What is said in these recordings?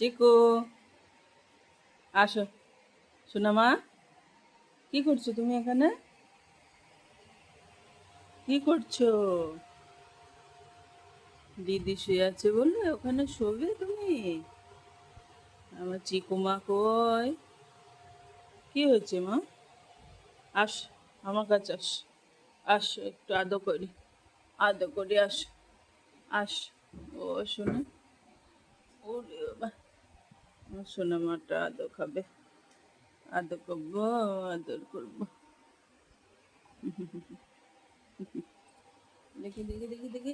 চিকু, আসো। সোনামা, কি করছো তুমি এখানে? কি করছো? দিদি শুয়ে আছে বললে ওখানে শোবে তুমি? আমার চিকুমা কই? কি হয়েছে মা? আস, আমার কাছে আস। আসো একটু আদর করি, আদর করি, আসো। আস, ও শোনা, ওরে বাবা, আমার সোনামাটা আদর খাবে। আদর করবো, আদর করবো। দেখি দেখি দেখি দেখি।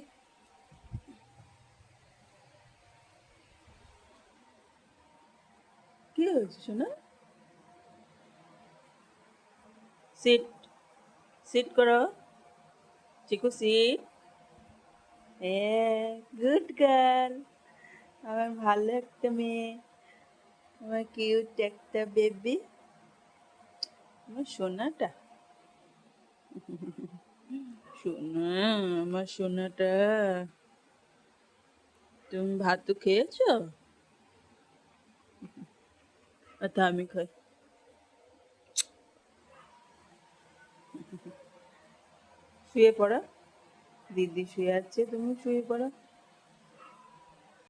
কি হয়েছে সোনা? সিট, সিট করো। চিকু সিট। হ্যাঁ, গুড গার্ল। আমার ভালো একটা মেয়ে, আমার কিউট একটা বেবি, আমার সোনাটা। সোনা, আমার সোনাটা। তুমি ভাত তো খেয়েছো? আচ্ছা আমি খাই। শুয়ে পড়ো, দিদি শুয়ে আছে, তুমি শুয়ে পড়ো।